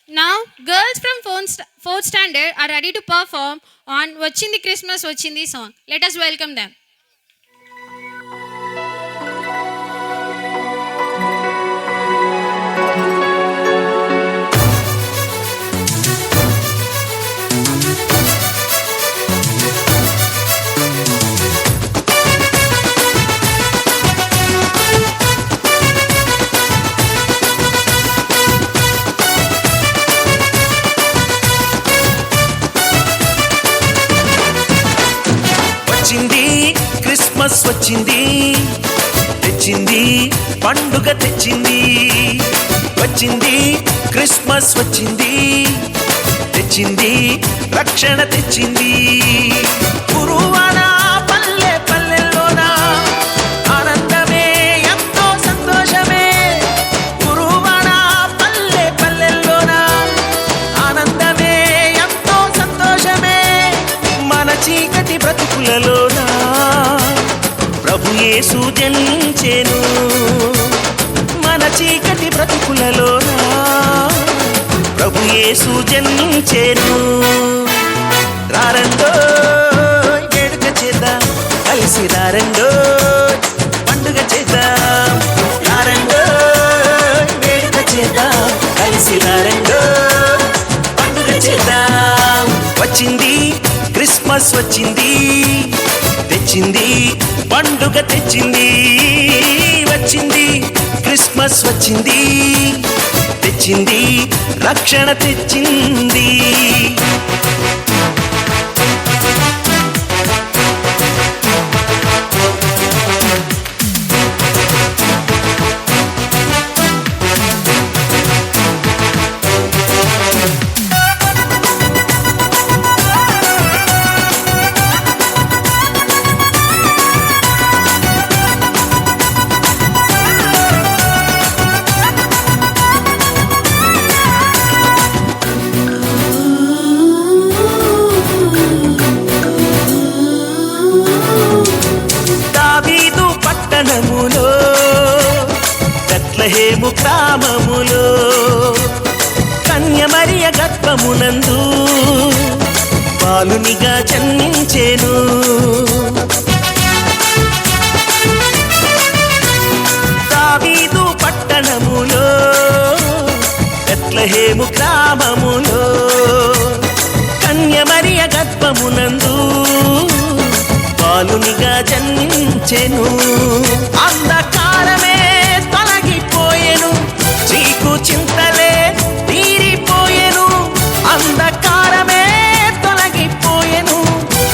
Now, girls from fourth standard are ready to perform on Vachindi Christmas Vachindi song. Let us welcome them. వచ్చింది Christmas వచ్చింది, తెచ్చింది పండుగ తెచ్చింది. వచ్చింది Christmas వచ్చింది, తెచ్చింది రక్షణ తెచ్చింది. గురువాన పల్లె పల్లెల్లోన ఆనందమే ఎంతో సంతోషమే. గురువాన పల్లె పల్లెల్లోన ఆనందమే ఎంతో సంతోషమే. మన చీకటి బ్రతుకులలోన ప్రభు యేసు జనించెను. మన చీకటి బ్రతుకులలోన ప్రభు యేసు జనించెను. రారండో వేడుక చేద్దాం, కలిసి రారండో పండుగ చేద్దాం. రారండో వేడుక చేద్దాం, కలిసి రారండో పండుగ చేద్దాం. వచ్చింది క్రిస్మస్ వచ్చింది, తెచ్చింది పండుగ తెచ్చింది. వచ్చింది క్రిస్మస్ వచ్చింది, తెచ్చింది రక్షణ తెచ్చింది. దావీదు పట్టణములో, బెత్లెహేము గ్రామములో, కన్య మరియ గర్భమునందు బాలునిగా జన్మించెను. దావీదు పట్టణములో, బెత్లెహేము గ్రామములో, కన్య మరియ గర్భమునందు బాలునిగా జన్మించెను. అంధకారమే తొలగిపోయెను, చీకు చింతలే తీరిపోయెను. అంధకారమే తొలగిపోయెను,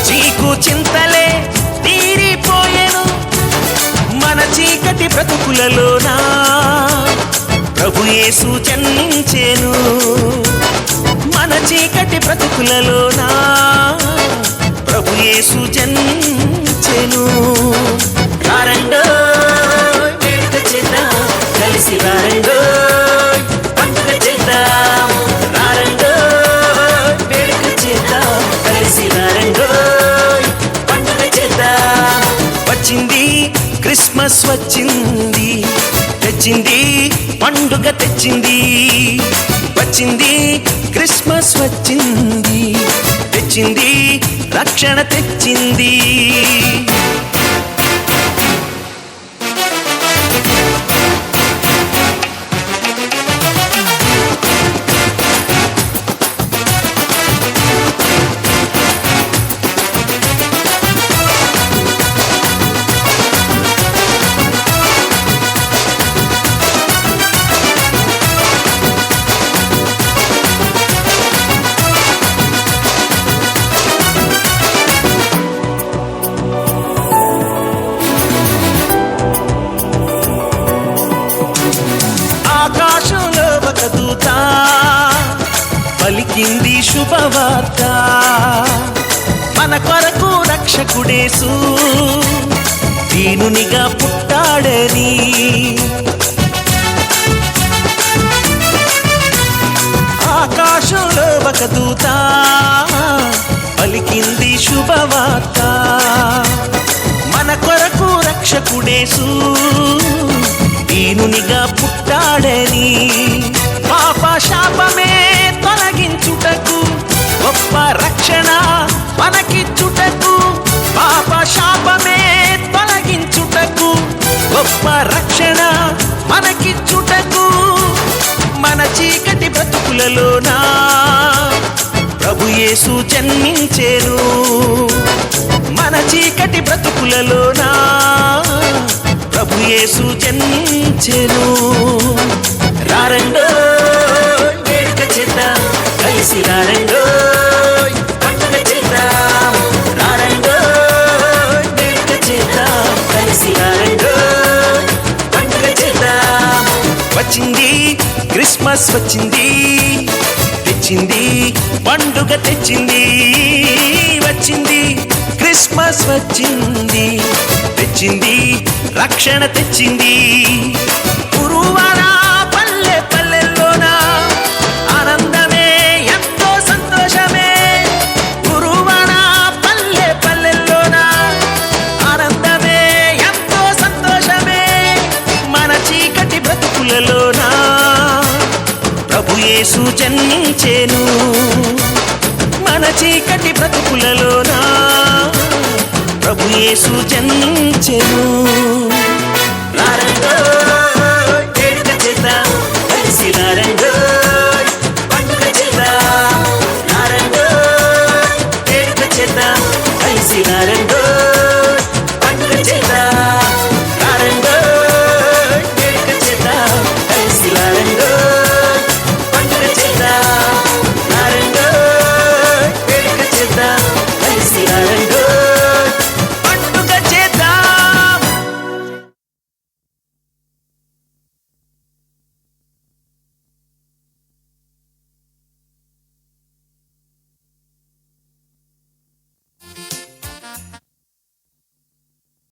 చీకు చింతలే తీరిపోయెను. మన చీకటి బ్రతుకులలోన ప్రభు యేసు జన్మించెను. మన చీకటి బ్రతుకులలోన ప్రభు యేసు జన్మించెను. రారండో వేడుక చేద్దాం, కలిసి రారండో పండుగ చేద్దాం. రారండో వేడుక చేద్దాం, కలిసి రారండో పండుగ చేద్దాం. వచ్చింది క్రిస్మస్ వచ్చింది, తెచ్చింది పండుగ తెచ్చింది. వచ్చింది క్రిస్మస్ వచ్చింది, తెచ్చింది రక్షణ తెచ్చింది. ఆకాశంలో ఒక దూత పలికింది శుభవార్త. మన కొరకు రక్షకుడేసు దీనునిగా పుట్టాడని. ఆకాశంలో ఒక దూత పలికింది శుభవార్త. మన కొరకు రక్షకుడేసు దీనునిగా పుట్టాడని. పాప శాపమే చీకటి బ్రతుకులలోనా ప్రభు యేసు జన్మించెను. మన చీకటి బ్రతుకులలోనా ప్రభు యేసు జన్మించెను. రారండో వేడుక చేద్దాం, కలిసి రారండో పండుగ చేద్దాం. రారండో వేడుక చేద్దాం, కలిసి రారండో పండుగ చేద్దాం. వచ్చింది క్రిస్మస్ వచ్చింది, తెచ్చింది పండుగ తెచ్చింది. వచ్చింది క్రిస్మస్ వచ్చింది, తెచ్చింది రక్షణ తెచ్చింది. గురువారా పల్లె పల్లెల్లోన ఆనందమే ఎంతో సంతోషమే. గురువారా పల్లె పల్లెల్లోన ఆనందమే ఎంతో సంతోషమే. మన చీకటి బ్రతుకులలోనా ప్రభు యేసు జన్మించెను. మన చీకటి బ్రతుకులలోనా ప్రభు యేసు జన్మించెను. రారండో వేడుక చేద్దాం, కలిసి రారండో